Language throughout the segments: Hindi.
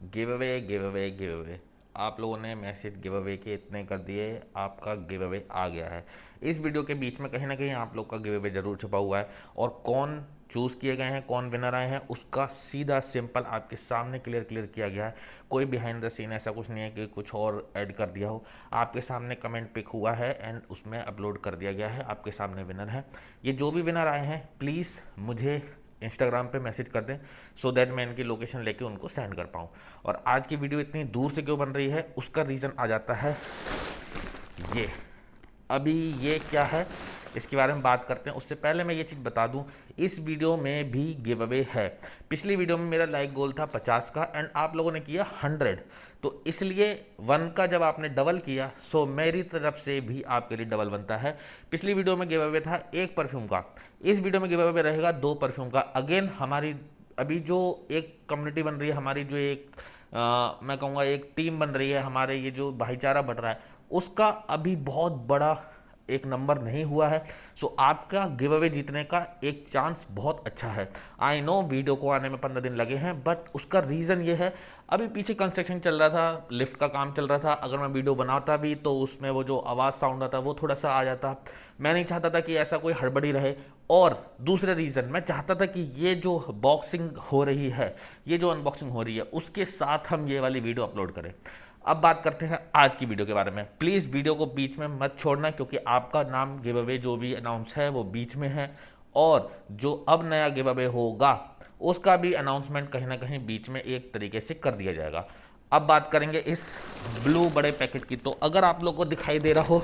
Give away give away give away. आप लोगों ने मैसेज गिव अवे के इतने कर दिए, आपका गिव अवे आ गया है। इस वीडियो के बीच में कहीं ना कहीं आप लोग का गिव अवे जरूर छुपा हुआ है, और कौन चूज़ किए गए हैं, कौन विनर आए हैं, उसका सीधा सिंपल आपके सामने क्लियर क्लियर किया गया है। कोई बिहाइंड द सीन ऐसा कुछ नहीं है कि कुछ और ऐड कर दिया हो। आपके सामने कमेंट पिक हुआ है एंड उसमें अपलोड कर दिया गया है, आपके सामने विनर है। ये जो भी विनर आए हैं प्लीज़ मुझे इंस्टाग्राम पे मैसेज कर दें, सो दैट मैं इनकी लोकेशन लेके उनको सेंड कर पाऊँ। और आज की वीडियो इतनी दूर से क्यों बन रही है, उसका रीज़न आ जाता है ये। अभी ये क्या है, इसके बारे में बात करते हैं। उससे पहले मैं ये चीज़ बता दूं, इस वीडियो में भी गिव अवे है। पिछली वीडियो में मेरा लाइक गोल था 50 का एंड आप लोगों ने किया 100, तो इसलिए 1 का जब आपने डबल किया सो मेरी तरफ से भी आपके लिए डबल बनता है। पिछली वीडियो में गिव अवे था 1 परफ्यूम का, इस वीडियो में गिव अवे रहेगा 2 परफ्यूम का। अगेन हमारी अभी जो एक कम्युनिटी बन रही है, हमारी जो एक मैं कहूँगा एक टीम बन रही है, हमारे ये जो भाईचारा बढ़ रहा है, उसका अभी बहुत बड़ा एक नंबर नहीं हुआ है। सो आपका गिव अवे जीतने का एक चांस बहुत अच्छा है। आई नो वीडियो को आने में 15 दिन लगे हैं, बट उसका रीज़न ये है, अभी पीछे कंस्ट्रक्शन चल रहा था, लिफ्ट का काम चल रहा था। अगर मैं वीडियो बनाता भी तो उसमें वो जो आवाज़ साउंड आता वो थोड़ा सा आ जाता। मैं नहीं चाहता था कि ऐसा कोई हड़बड़ी रहे। और दूसरे रीज़न, मैं चाहता था कि ये जो बॉक्सिंग हो रही है, ये जो अनबॉक्सिंग हो रही है, उसके साथ हम ये वाली वीडियो अपलोड करें। अब बात करते हैं आज की वीडियो के बारे में। प्लीज़ वीडियो को बीच में मत छोड़ना, क्योंकि आपका नाम गिव अवे जो भी अनाउंस है वो बीच में है, और जो अब नया गिव अवे होगा उसका भी अनाउंसमेंट कहीं ना कहीं बीच में एक तरीके से कर दिया जाएगा। अब बात करेंगे इस ब्लू बड़े पैकेट की। तो अगर आप लोग को दिखाई दे रहा हो,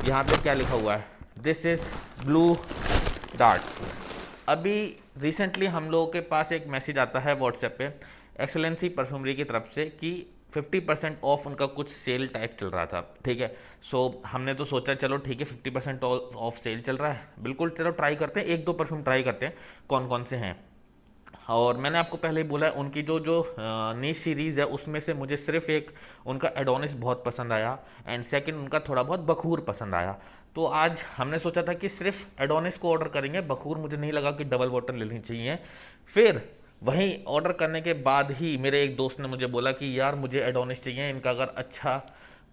यहाँ पे क्या लिखा हुआ है, दिस इज ब्लू डार्ट। अभी रिसेंटली हम लोगों के पास एक मैसेज आता है व्हाट्सएप पे एक्सेलेंसी परफ्यूमरी की तरफ से कि 50% ऑफ उनका कुछ सेल टाइप चल रहा था। ठीक है, सो हमने तो सोचा चलो ठीक है 50% ऑफ सेल चल रहा है, बिल्कुल चलो ट्राई करते हैं, 1-2 परफ्यूम ट्राई करते हैं कौन कौन से हैं। और मैंने आपको पहले ही बोला है, उनकी जो जो नई सीरीज़ है उसमें से मुझे सिर्फ एक उनका एडोनिस बहुत पसंद आया, एंड सेकंड उनका थोड़ा बहुत बखूर पसंद आया। तो आज हमने सोचा था कि सिर्फ एडोनिस को ऑर्डर करेंगे, बखूर मुझे नहीं लगा कि डबल वाटर लेनी चाहिए। फिर वहीं ऑर्डर करने के बाद ही मेरे एक दोस्त ने मुझे बोला कि यार मुझे एडोनिस चाहिए, इनका अगर अच्छा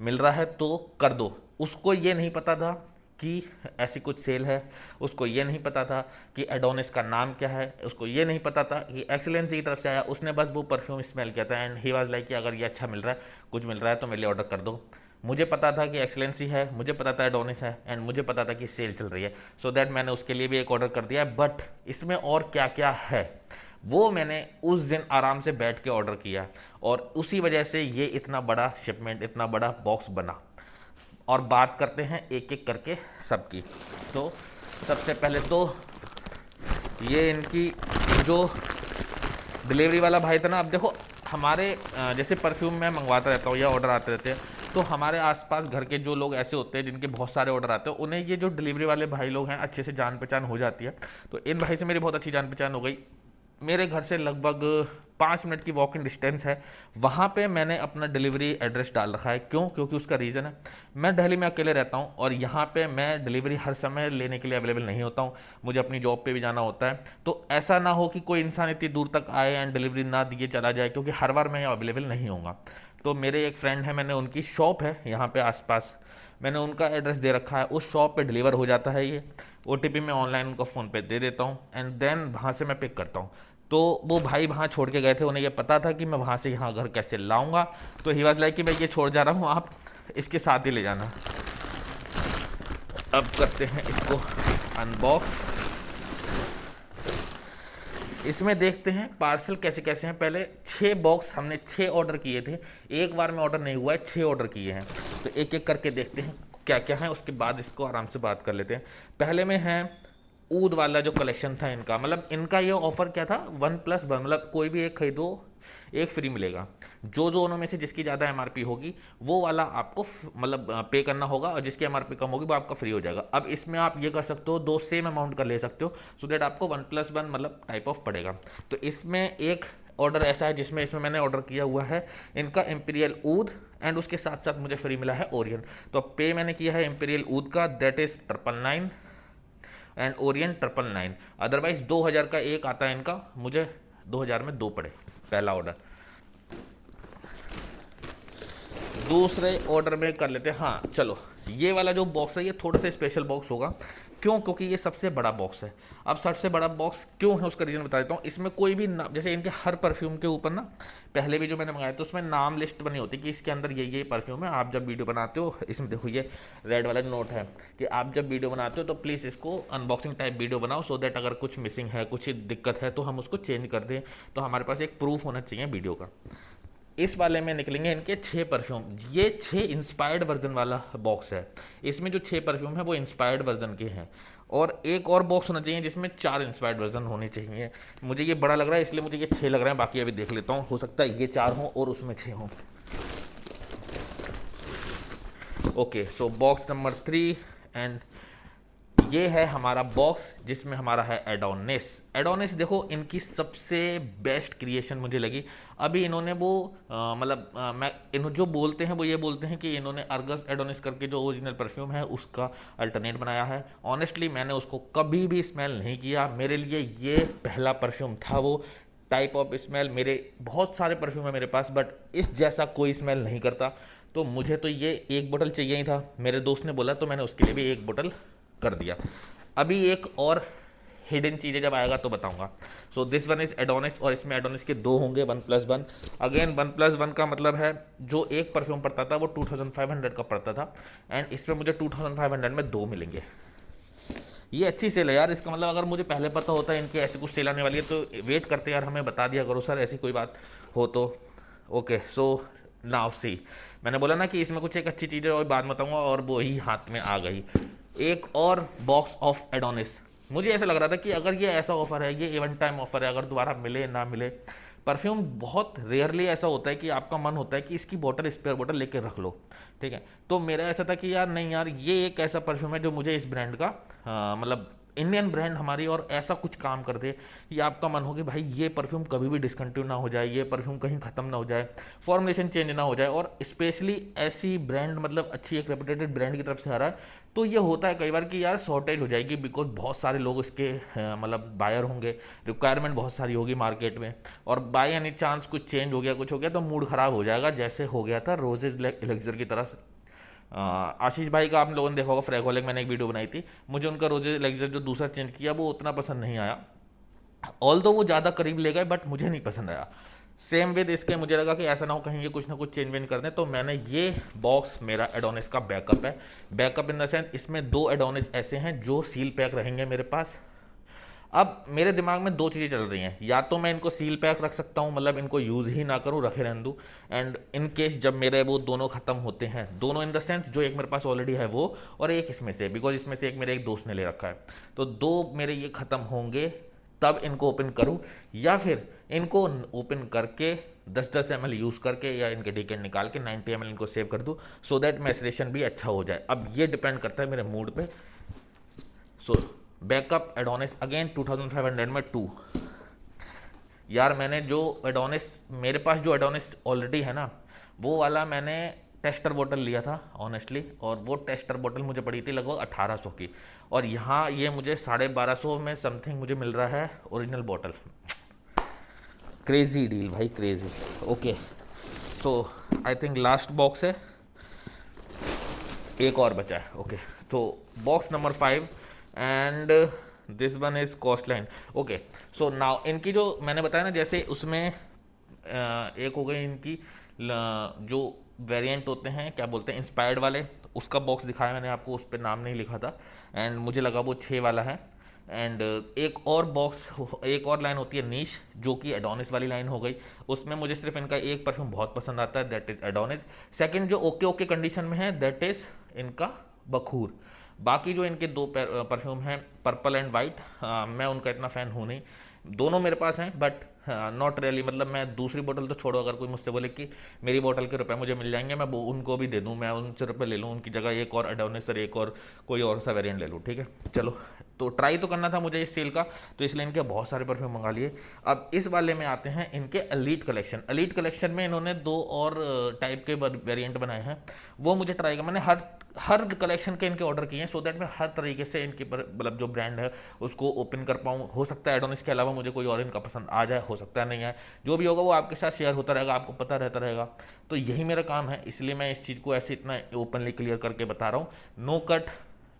मिल रहा है तो कर दो। उसको ये नहीं पता था कि ऐसी कुछ सेल है, उसको ये नहीं पता था कि एडोनिस का नाम क्या है, उसको ये नहीं पता था कि एक्सीलेंसी की तरफ से आया। उसने बस वो परफ्यूम स्मेल किया था एंड ही वाज लाइक कि अगर ये अच्छा मिल रहा है, कुछ मिल रहा है तो मेरे लिए ऑर्डर कर दो। मुझे पता था कि एक्सीलेंसी है, मुझे पता था एडोनिस है, एंड मुझे पता था कि सेल चल रही है, सो दैट मैंने उसके लिए भी एक ऑर्डर कर दिया। बट इसमें और क्या क्या है वो मैंने उस दिन आराम से बैठ के ऑर्डर किया, और उसी वजह से ये इतना बड़ा शिपमेंट, इतना बड़ा बॉक्स बना। और बात करते हैं एक एक करके सबकी। तो सबसे पहले तो ये इनकी जो डिलीवरी वाला भाई था ना, अब देखो हमारे जैसे परफ्यूम मैं मंगवाता रहता हूँ या ऑर्डर आते रहते हैं, तो हमारे आसपास घर के जो लोग ऐसे होते हैं जिनके बहुत सारे ऑर्डर आते हैं, उन्हें ये जो डिलीवरी वाले भाई लोग हैं अच्छे से जान पहचान हो जाती है। तो इन भाई से मेरी बहुत अच्छी जान पहचान हो गई। मेरे घर से लगभग 5 मिनट की वॉक इन डिस्टेंस है, वहाँ पे मैंने अपना डिलीवरी एड्रेस डाल रखा है। क्यों? क्योंकि उसका रीज़न है, मैं दिल्ली में अकेले रहता हूँ और यहाँ पे मैं डिलीवरी हर समय लेने के लिए अवेलेबल नहीं होता हूँ, मुझे अपनी जॉब पे भी जाना होता है। तो ऐसा ना हो कि कोई इंसान इतनी दूर तक आए एंड डिलीवरी ना दिए चला जाए, क्योंकि हर बार मैं अवेलेबल नहीं होऊंगा। तो मेरे एक फ्रेंड है, मैंने उनकी शॉप है यहाँ पे आसपास, मैंने उनका एड्रेस दे रखा है, उस शॉप पे डिलीवर हो जाता है। ये OTP मैं ऑनलाइन उनको फ़ोन पे दे देता हूँ एंड देन वहाँ से मैं पिक करता हूँ। तो वो भाई वहाँ छोड़ के गए थे, उन्हें ये पता था कि मैं वहाँ से यहाँ घर कैसे लाऊंगा, तो ही वाज लाइक कि मैं ये छोड़ जा रहा हूँ, आप इसके साथ ही ले जाना। अब करते हैं इसको अनबॉक्स। इसमें देखते हैं पार्सल कैसे कैसे हैं। पहले 6 बॉक्स, हमने 6 ऑर्डर किए थे, एक बार में ऑर्डर नहीं हुआ है, 6 ऑर्डर किए हैं। तो एक एक करके देखते हैं क्या क्या है, उसके बाद इसको आराम से बात कर लेते हैं। पहले में है ऊद वाला जो कलेक्शन था इनका, मतलब इनका ये ऑफर क्या था, 1+1, मतलब कोई भी एक खरीदो एक फ्री मिलेगा। जो जो उनमें से जिसकी ज़्यादा MRP होगी वो वाला आपको मतलब पे करना होगा, और जिसकी MRP कम होगी वो आपका फ्री हो जाएगा। अब इसमें आप ये कर सकते हो, 2 सेम अमाउंट का ले सकते हो, सो दैट आपको 1+1 मतलब टाइप ऑफ पड़ेगा। तो इसमें एक ऑर्डर ऐसा है जिसमें इसमें मैंने ऑर्डर किया हुआ है इनका इम्पीरियल ऊद, एंड उसके साथ साथ मुझे फ्री मिला है ओरियन। तो पे मैंने किया है इम्पीरियल ऊद का, that is 999, and Orion 999। Otherwise 2000 का एक आता है इनका, मुझे 2000 में 2 पड़े, पहला ऑर्डर। दूसरे ऑर्डर में कर लेते हैं। हाँ चलो, ये वाला जो बॉक्स है ये थोड़ा सा स्पेशल बॉक्स होगा। क्यों? क्योंकि ये सबसे बड़ा बॉक्स है। अब सबसे बड़ा बॉक्स क्यों है उसका रीज़न बता देता हूँ। इसमें कोई भी नाम, जैसे इनके हर परफ्यूम के ऊपर ना, पहले भी जो मैंने मंगाया था उसमें नाम लिस्ट बनी होती कि इसके अंदर ये परफ्यूम है। आप जब वीडियो बनाते हो, इसमें देखो ये रेड वाला नोट है कि आप जब वीडियो बनाते हो तो प्लीज़ इसको अनबॉक्सिंग टाइप वीडियो बनाओ, सो दैट अगर कुछ मिसिंग है, कुछ दिक्कत है तो हम उसको चेंज कर दें, तो हमारे पास एक प्रूफ होना चाहिए वीडियो का। इस वाले में निकलेंगे इनके 6 परफ्यूम। ये 6 इंस्पायर्ड वर्जन वाला बॉक्स है। इसमें जो 6 परफ्यूम है वो इंस्पायर्ड वर्जन के हैं। और एक और बॉक्स होना चाहिए जिसमें 4 इंस्पायर्ड वर्जन होने चाहिए। मुझे ये बड़ा लग रहा है इसलिए मुझे ये 6 लग रहा है, बाकी अभी देख लेता हूँ, हो सकता है ये 4 हों और उसमें 6 हों। Okay, so box number 3 and ये है हमारा बॉक्स जिसमें हमारा है एडोनिस। एडोनिस देखो इनकी सबसे बेस्ट क्रिएशन मुझे लगी। अभी इन्होंने वो मैं इन्हों जो बोलते हैं वो ये बोलते हैं कि इन्होंने अर्गस एडोनिस करके जो ओरिजिनल परफ्यूम है उसका अल्टरनेट बनाया है। ऑनेस्टली मैंने उसको कभी भी स्मेल नहीं किया। मेरे लिए ये पहला परफ्यूम था वो टाइप ऑफ स्मेल। मेरे बहुत सारे परफ्यूम है मेरे पास, बट इस जैसा कोई स्मेल नहीं करता। तो मुझे तो ये एक बोतल चाहिए ही था। मेरे दोस्त ने बोला तो मैंने उसके लिए भी एक बोतल कर दिया। अभी एक और हिडन चीज़ें जब आएगा तो बताऊंगा। सो दिस वन इज एडोनिस और इसमें एडोनिस के 2 होंगे 1+1। अगेन 1+1 का मतलब है जो एक परफ्यूम पड़ता था वो 2500 का पड़ता था, एंड इसमें मुझे 2500 में 2 मिलेंगे। ये अच्छी सेल है यार। इसका मतलब अगर मुझे पहले पता होता है इनकी ऐसी कुछ सेल आने वाली है तो वेट करते यार, हमें बता दिया करो सर, ऐसी कोई बात हो तो। ओके, सो नाउ सी, मैंने बोला ना कि इसमें कुछ एक अच्छी चीज़ है और बाद में बताऊंगा, और वो ही हाथ में आ गई। एक और बॉक्स ऑफ एडोनिस। मुझे ऐसा लग रहा था कि अगर ये ऐसा ऑफर है, ये इवेंट टाइम ऑफर है, अगर दोबारा मिले ना मिले, परफ्यूम बहुत रेयरली ऐसा होता है कि आपका मन होता है कि इसकी बोतल, स्पेयर बोतल लेके रख लो, ठीक है। तो मेरा ऐसा था कि यार नहीं यार, ये एक ऐसा परफ्यूम है जो मुझे इस ब्रांड का मतलब इंडियन ब्रांड हमारी और ऐसा कुछ काम कर दे कि आपका मन हो कि भाई ये परफ्यूम कभी भी डिसकंटिन्यू ना हो जाए, ये परफ्यूम कहीं ख़त्म ना हो जाए, फॉर्मुलेशन चेंज ना हो जाए, और स्पेशली ऐसी ब्रांड मतलब अच्छी एक रेपुटेटेड ब्रांड की तरफ से आ रहा है तो ये होता है कई बार कि यार शॉर्टेज हो जाएगी, बिकॉज बहुत सारे लोग इसके मतलब बायर होंगे, रिक्वायरमेंट बहुत सारी होगी मार्केट में, और बाय एनी चांस कुछ चेंज हो गया, कुछ हो गया तो मूड ख़राब हो जाएगा, जैसे हो गया था रोजेज एलेक्सर की तरह से। आशीष भाई का आप लोगों ने देखा होगा, फ्रैगोलिक मैंने एक वीडियो बनाई थी, मुझे उनका रोजेज एलेक्सर जो दूसरा चेंज किया वो उतना पसंद नहीं आया। ऑल दो वो ज़्यादा करीब ले गए बट मुझे नहीं पसंद आया। सेम विद इसके, मुझे लगा कि ऐसा ना हो कहीं ये कुछ ना कुछ चेंज वेंज कर दें, तो मैंने ये बॉक्स मेरा एडोनिस का बैकअप है। बैकअप इन द सेंस इसमें 2 एडोनिस ऐसे हैं जो सील पैक रहेंगे मेरे पास। अब मेरे दिमाग में 2 चीज़ें चल रही हैं, या तो मैं इनको सील पैक रख सकता हूँ, मतलब इनको यूज़ ही ना करूँ, रखे रहने दूँ, एंड इन केस जब मेरे वो दोनों ख़त्म होते हैं, दोनों इन द सेंस जो एक मेरे पास ऑलरेडी है वो, और एक इसमें से, बिकॉज इसमें से एक मेरे एक दोस्त ने ले रखा है, तो 2 मेरे ये ख़त्म होंगे तब इनको ओपन करूँ, या फिर इनको ओपन करके 10-10 ml यूज़ करके या इनके डिकेट निकाल के 90 ml इनको सेव कर दूँ, सो दैट मैसरेशन भी अच्छा हो जाए। अब ये डिपेंड करता है मेरे मूड पे। सो बैकअप एडोनिस अगेन 2500 में 2। यार मैंने जो एडोनिस, मेरे पास जो एडोनिस ऑलरेडी है ना, वो वाला मैंने टेस्टर बोतल लिया था ऑनेस्टली, और वो टेस्टर बोतल मुझे पड़ी थी लगभग 1800 की, और यहाँ ये मुझे 1250 में समथिंग मुझे मिल रहा है ओरिजिनल बोतल। क्रेजी डील भाई, crazy. Okay, so I think last box है, एक और बचा है। ओके, तो box number 5 and this one is cost line. Okay, so now इनकी जो मैंने बताया ना, जैसे उसमें एक हो गई इनकी जो वेरिएंट होते हैं, क्या बोलते हैं, इंस्पायर्ड वाले, उसका बॉक्स दिखाया मैंने आपको, उस पर नाम नहीं लिखा था, एंड मुझे लगा वो 6 वाला है। एंड एक और बॉक्स, एक और लाइन होती है नीश, जो कि एडोनिस वाली लाइन हो गई। उसमें मुझे सिर्फ इनका एक परफ्यूम बहुत पसंद आता है, दैट इज एडोनिस। सेकंड जो ओके ओके कंडीशन में है, दैट इज इनका बखूर। बाकी जो इनके 2 परफ्यूम हैं, पर्पल एंड वाइट, मैं उनका इतना फ़ैन हूँ नहीं। दोनों मेरे पास हैं बट नॉट रियली, मतलब मैं दूसरी बोतल तो छोड़ो, अगर कोई मुझसे बोले कि मेरी बोतल के रुपए मुझे मिल जाएंगे, मैं वो उनको भी दे दूँ, मैं उनसे रुपए ले लूँ, उनकी जगह एक और एडोनिस और एक और कोई और सा वेरिएंट ले लूँ, ठीक है। चलो, तो ट्राई तो करना था मुझे इस सेल का, तो इसलिए इनके बहुत सारे परफ्यूम मंगा लिए। अब इस वाले में आते हैं इनके एलीट कलेक्शन। एलीट कलेक्शन में इन्होंने 2 और टाइप के वेरिएंट बनाए हैं, वो मुझे ट्राई कर, मैंने हर हर कलेक्शन के इनके ऑर्डर किए हैं सो दैट मैं हर तरीके से इनके मतलब जो ब्रांड है उसको ओपन कर पाऊँ। हो सकता है एड ऑन इसके अलावा मुझे कोई और इनका पसंद आ जाए, हो सकता है नहीं है, जो भी होगा वो आपके साथ शेयर होता रहेगा, आपको पता रहता रहेगा। तो यही मेरा काम है, इसलिए मैं इस चीज़ को ऐसे इतना ओपनली क्लियर करके बता रहा हूँ। नो कट,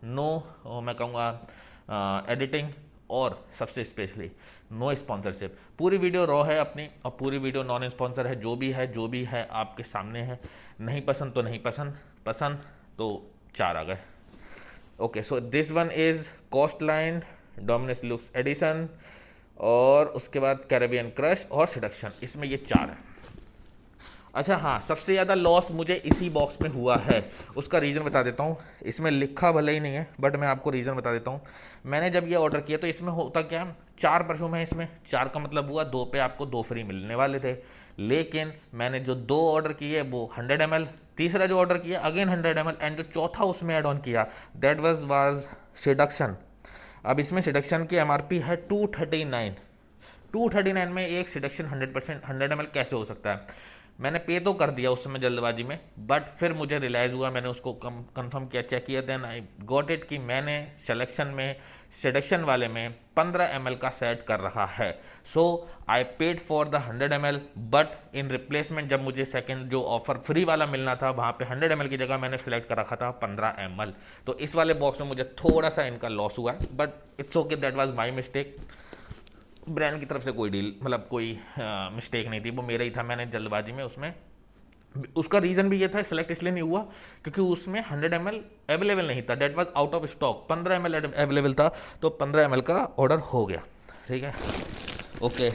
नो मैं कहूँगा एडिटिंग, और सबसे स्पेशली नो स्पॉन्सरशिप। पूरी वीडियो रॉ है अपनी, और पूरी वीडियो नॉन स्पॉन्सर है। जो भी है आपके सामने है। नहीं पसंद तो नहीं पसंद, पसंद तो चार आ गए। Okay, so this one is cost line, Dominus looks edition, और उसके बाद कैरेबियन क्रश और सिडक्शन, इसमें ये चार है। अच्छा हाँ, सबसे ज़्यादा लॉस मुझे इसी बॉक्स में हुआ है, उसका रीज़न बता देता हूँ। इसमें लिखा भले ही नहीं है बट मैं आपको रीज़न बता देता हूँ। मैंने जब ये ऑर्डर किया तो इसमें होता क्या, 4 परफ्यूम है इसमें, 4 का मतलब हुआ 2 पे आपको 2 फ्री मिलने वाले थे। लेकिन मैंने जो 2 ऑर्डर किए वो 100 ml, तीसरा जो ऑर्डर किया अगेन 100 ml, एंड जो चौथा उसमें एड ऑन किया दैट वाज सिडक्शन। अब इसमें सिडक्शन की एमआरपी है 239। 239 में एक सिडक्शन 100% 100 ml कैसे हो सकता है। मैंने पे तो कर दिया उस समय जल्दबाजी में, बट फिर मुझे रियलाइज़ हुआ, मैंने उसको कंफर्म किया, चेक किया, देन आई गॉट इट कि मैंने सिलेक्शन में सिडक्शन वाले में 15 ml का सेट कर रखा है। So I paid for the 100 ml, but in replacement जब मुझे सेकंड जो ऑफर फ्री वाला मिलना था वहाँ पे 100 ml की जगह मैंने सेलेक्ट कर रखा था 15 ml। तो इस वाले बॉक्स में मुझे थोड़ा सा इनका लॉस हुआ है, but it's okay, that was my mistake. Brand की तरफ से कोई डील मतलब कोई मिस्टेक नहीं थी, वो मेरा ही था, मैंने जल्दबाजी में उसमें। उसका रीज़न भी ये था, सेलेक्ट इसलिए नहीं हुआ क्योंकि उसमें 100 ml अवेलेबल नहीं था, that was out of stock. 15 ml available था, तो 15 ml का ऑर्डर हो गया। ठीक है, okay.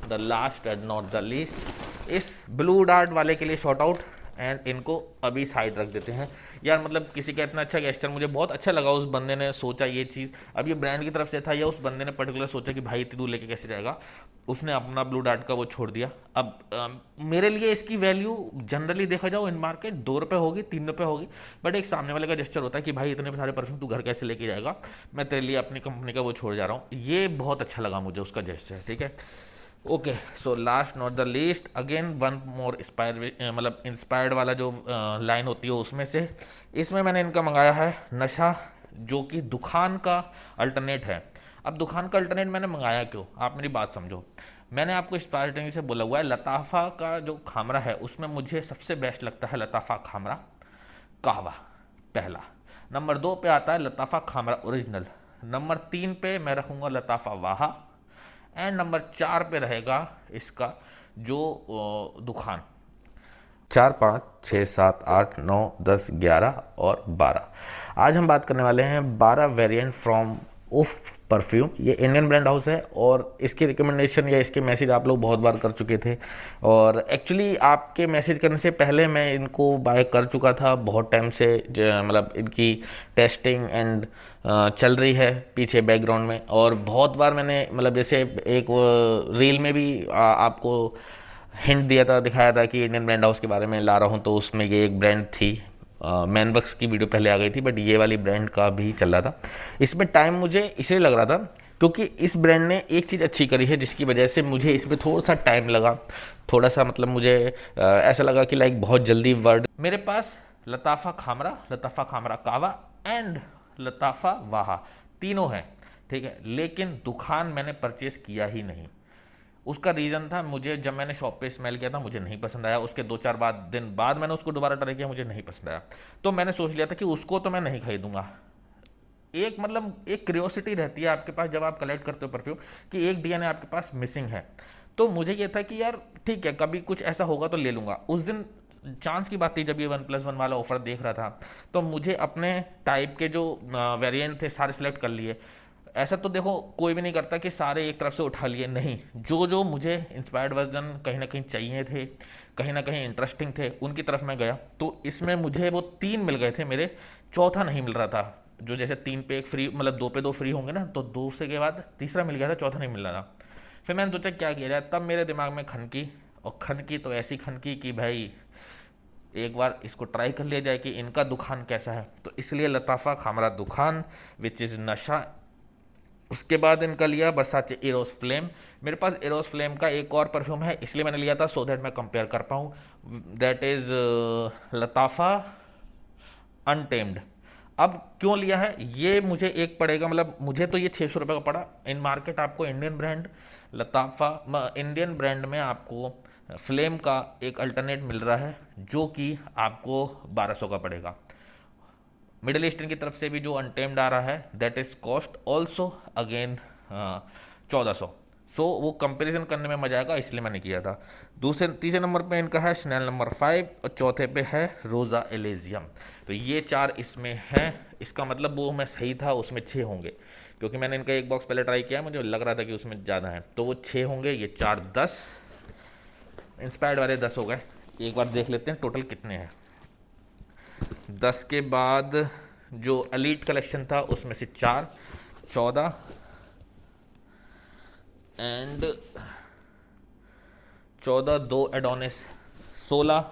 The last and not the least, इस ब्लू डार्ट वाले के लिए शॉर्ट आउट, एंड इनको अभी साइड रख देते हैं। यार मतलब किसी का इतना अच्छा गेस्चर, मुझे बहुत अच्छा लगा, उस बंदे ने सोचा ये चीज़। अब ये ब्रांड की तरफ से था या उस बंदे ने पर्टिकुलर सोचा कि भाई इतनी दूर लेके कैसे जाएगा, उसने अपना ब्लू डार्ट का वो छोड़ दिया। अब मेरे लिए इसकी वैल्यू जनरली देखा जाओ इन मार्केट 2 रुपये होगी, 3 रुपये होगी, बट एक सामने वाले का जेस्चर होता है कि भाई इतने सारे परफ्यूम तू घर कैसे लेके जाएगा, मैं तेरे लिए अपनी कंपनी का वो छोड़ जा रहा हूँ। ये बहुत अच्छा लगा मुझे उसका जेस्चर। ठीक है, okay. So last not the least, again one more मतलब इंस्पायर्ड वाला जो लाइन होती है उसमें से, इसमें मैंने इनका मंगाया है नशा, जो कि दुखान का अल्टरनेट है। अब दुखान का अल्टरनेट मैंने मंगाया क्यों, आप मेरी बात समझो। मैंने आपको स्टार्टिंग से बोला हुआ है, लताफ़ा का जो खामरा है उसमें मुझे सबसे बेस्ट लगता है लताफ़ा खामरा कहवा, पहला। नंबर 2 पे आता है लताफ़ा खामरा ओरिजिनल। नंबर 3 पे मैं रखूँगा लताफ़ा वाहा, एंड नंबर 4 पे रहेगा इसका जो दुखान। 4, 5, 6, 7, 8, 9, 10, 11 और 12। आज हम बात करने वाले हैं 12 वेरिएंट फ्रॉम उफ परफ्यूम। ये इंडियन ब्रांड हाउस है, और इसकी रिकमेंडेशन या इसके मैसेज आप लोग बहुत बार कर चुके थे, और एक्चुअली आपके मैसेज करने से पहले मैं इनको बाय कर चुका था बहुत टाइम से। मतलब इनकी टेस्टिंग एंड चल रही है पीछे बैकग्राउंड में, और बहुत बार मैंने मतलब जैसे एक रील में भी आपको हिंट दिया था, दिखाया था कि इंडियन ब्रांड हाउस के बारे में ला रहा हूँ, तो उसमें ये एक ब्रांड थी। मैनबक्स की वीडियो पहले आ गई थी, बट ये वाली ब्रांड का भी चल रहा था। इसमें टाइम मुझे इसलिए लग रहा था क्योंकि इस ब्रांड ने एक चीज़ अच्छी करी है, जिसकी वजह से मुझे इसमें थोड़ा सा टाइम लगा। थोड़ा सा मतलब मुझे ऐसा लगा कि लाइक बहुत जल्दी वर्ड मेरे पास लताफ़ा खामरा कावा एंड लताफ़ा वाहा तीनों हैं। ठीक है, लेकिन दुखान मैंने परचेस किया ही नहीं। उसका रीज़न था, मुझे जब मैंने शॉप पे स्मेल किया था मुझे नहीं पसंद आया। उसके 2-4 दिन बाद मैंने उसको दोबारा ट्राई किया, मुझे नहीं पसंद आया। तो मैंने सोच लिया था कि उसको तो मैं नहीं खरीदूंगा। एक मतलब एक क्यूरियोसिटी रहती है आपके पास जब आप कलेक्ट करते हो परफ्यूम, कि एक डीएनए आपके पास मिसिंग है। तो मुझे ये था कि यार ठीक है, कभी कुछ ऐसा होगा तो ले लूँगा। उस दिन चांस की बात थी जब ये 1+1 वाला ऑफर देख रहा था, तो मुझे अपने टाइप के जो वेरिएंट थे सारे सिलेक्ट कर लिए। ऐसा तो देखो कोई भी नहीं करता कि सारे एक तरफ से उठा लिए, नहीं, जो जो मुझे इंस्पायर्ड वर्जन कहीं ना कहीं चाहिए थे, कहीं ना कहीं इंटरेस्टिंग थे, उनकी तरफ मैं गया। तो इसमें मुझे वो 3 मिल गए थे मेरे, चौथा नहीं मिल रहा था। जो जैसे 3 पे 1 फ्री, मतलब 2 पे 2 फ्री होंगे ना, तो दूसरे के बाद तीसरा मिल गया था, चौथा नहीं मिल रहा था। फिर मैंने सोचा क्या किया जाए, तब मेरे दिमाग में खनकी, और खनकी तो ऐसी खनकी कि भाई एक बार इसको ट्राई कर लिया जाए कि इनका दुखान कैसा है। तो इसलिए लताफ़ा खामरा दुखान विच इज़ नशा। उसके बाद इनका लिया बरसाचे एरोस फ्लेम। मेरे पास एरोस फ्लेम का एक और परफ्यूम है, इसलिए मैंने लिया था सो दैट मैं कंपेयर कर पाऊँ। That is Lattafa untamed. अब क्यों लिया है ये मुझे एक पड़ेगा, मतलब मुझे तो ये 600 रुपये का पड़ा। इन मार्केट आपको इंडियन ब्रांड लताफ़ा, इंडियन ब्रांड में आपको फ्लेम का एक अल्टरनेट मिल रहा है जो कि आपको 1200 का पड़ेगा। मिडिल ईस्टर्न की तरफ से भी जो अनटेम्ड आ रहा है that is cost also again 1400। सो वो कंपैरिजन करने में मजा आएगा, इसलिए मैंने किया था। दूसरे तीसरे नंबर पे इनका है शनेल नंबर 5 और चौथे पे है रोज़ा एलेजियम। तो ये 4 इसमें हैं। इसका मतलब वो मैं सही था, उसमें 6 होंगे, क्योंकि मैंने इनका एक बॉक्स पहले ट्राई किया, मुझे लग रहा था कि उसमें ज़्यादा है, तो वो 6 होंगे। ये 4 10, इंस्पायर्ड वाले 10 हो गए। एक बार देख लेते हैं टोटल कितने हैं। 10 के बाद जो एलीट कलेक्शन था उसमें से 4 14 एंड 14 2 एडोनिस 16,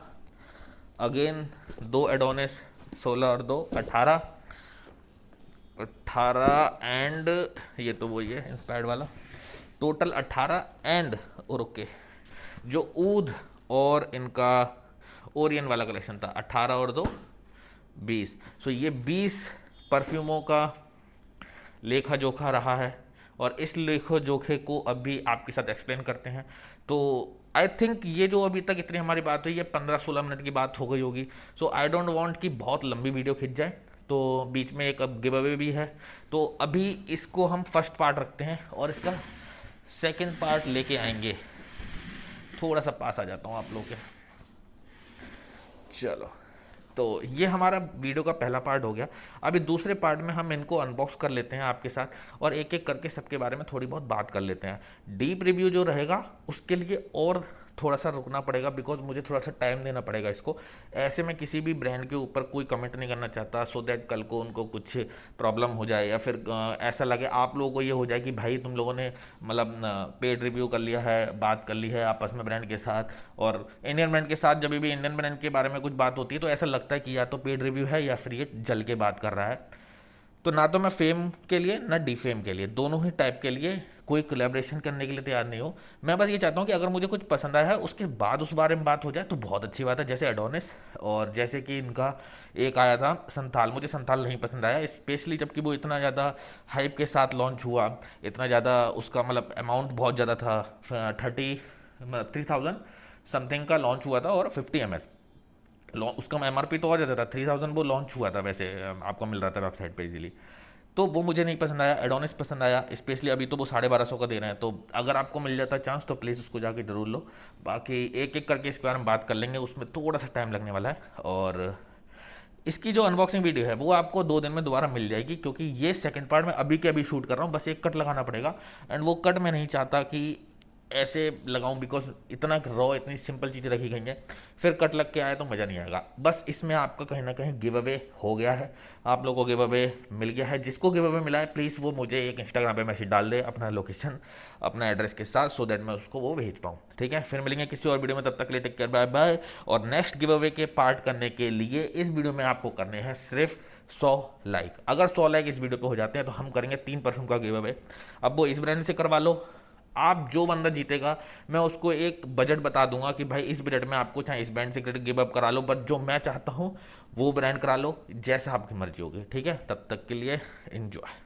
अगेन 2 एडोनिस 16 और 2 18 एंड ये तो वही है इंस्पायर्ड वाला, टोटल 18 एंड और ओके जो ऊद और इनका ओरियन वाला कलेक्शन था 18 और 2 20। सो ये 20 परफ्यूमों का लेखा जोखा रहा है, और इस लेखा जोखे को अभी आपके साथ एक्सप्लेन करते हैं। तो आई थिंक ये जो अभी तक इतनी हमारी बात हुई है 15-16 मिनट की बात हो गई होगी। सो आई डोंट वांट कि बहुत लंबी वीडियो खिंच जाए, तो बीच में एक अब गिव अवे भी है। तो अभी इसको हम फर्स्ट पार्ट रखते हैं और इसका सेकंड पार्ट लेके आएंगे। थोड़ा सा पास आ जाता हूँ आप लोग के। चलो, तो ये हमारा वीडियो का पहला पार्ट हो गया। अभी दूसरे पार्ट में हम इनको अनबॉक्स कर लेते हैं आपके साथ, और एक एक करके सबके बारे में थोड़ी बहुत बात कर लेते हैं। डीप रिव्यू जो रहेगा उसके लिए और थोड़ा सा रुकना पड़ेगा, बिकॉज मुझे थोड़ा सा टाइम देना पड़ेगा इसको। ऐसे मैं किसी भी ब्रांड के ऊपर कोई कमेंट नहीं करना चाहता, सो दैट कल को उनको कुछ प्रॉब्लम हो जाए, या फिर ऐसा लगे आप लोगों को ये हो जाए कि भाई तुम लोगों ने मतलब पेड रिव्यू कर लिया है, बात कर ली है आपस में ब्रांड के साथ। और इंडियन ब्रांड के साथ जब भी इंडियन ब्रांड के बारे में कुछ बात होती है तो ऐसा लगता है कि या तो पेड रिव्यू है या फिर ये जल के बात कर रहा है। तो ना तो मैं फेम के लिए ना डीफेम के लिए, दोनों ही टाइप के लिए कोई कोलैबोरेशन करने के लिए तैयार नहीं हूँ। मैं बस ये चाहता हूँ कि अगर मुझे कुछ पसंद आया है उसके बाद उस बारे में बात हो जाए तो बहुत अच्छी बात है, जैसे एडोनिस। और जैसे कि इनका एक आया था संथाल, मुझे संथाल नहीं पसंद आया, स्पेशली जबकि वो इतना ज़्यादा हाइप के साथ लॉन्च हुआ, इतना ज़्यादा उसका मतलब अमाउंट बहुत ज़्यादा था। 30,000 समथिंग का लॉन्च हुआ था, और 50 ml उसका एमआरपी तो और ज़्यादा था, 3000 वो लॉन्च हुआ था वैसे, आपको मिल रहा था वेबसाइट पे इजीली। तो वो मुझे नहीं पसंद आया। एडोनिस पसंद आया, स्पेशली अभी तो वो 1250 का दे रहे हैं, तो अगर आपको मिल जाता चांस तो प्लीज़ उसको जाके जरूर लो। बाकी एक एक करके इसके बारे में बात कर लेंगे, उसमें थोड़ा सा टाइम लगने वाला है। और इसकी जो अनबॉक्सिंग वीडियो है वो आपको 2 दिन में दोबारा मिल जाएगी, क्योंकि ये सेकंड पार्ट में अभी के अभी शूट कर रहा हूँ, बस एक कट लगाना पड़ेगा। एंड वो कट मैं नहीं चाहता कि ऐसे लगाऊं, बिकॉज इतना रॉ इतनी सिंपल चीज़ें रखी गई हैं, फिर कट लग के आए तो मज़ा नहीं आएगा। बस इसमें आपका कहीं ना कहीं गिव अवे हो गया है, आप लोगों को गिव अवे मिल गया है। जिसको गिव अवे मिला है प्लीज़ वो मुझे एक इंस्टाग्राम पे मैसेज डाल दे अपना लोकेशन अपना एड्रेस के साथ, सो दैट मैं उसको वो भेज पाऊँ। ठीक है, फिर मिलेंगे किसी और वीडियो में, तब तक के लिए टेक केयर, बाय बाय। और नेक्स्ट गिव अवे के पार्ट करने के लिए इस वीडियो में आपको करने हैं सिर्फ 100 लाइक। अगर 100 लाइक इस वीडियो पे हो जाते हैं तो हम करेंगे 3 परफ्यूम का गिव अवे। अब वो इस ब्रांड से करवा लो, आप जो बंदा जीतेगा मैं उसको एक बजट बता दूंगा कि भाई इस बजट में आपको चाहे इस ब्रांड से गिव अप करा लो, बट जो मैं चाहता हूँ वो ब्रांड करा लो, जैसा आपकी मर्जी होगी। ठीक है, तब तक के लिए एंजॉय।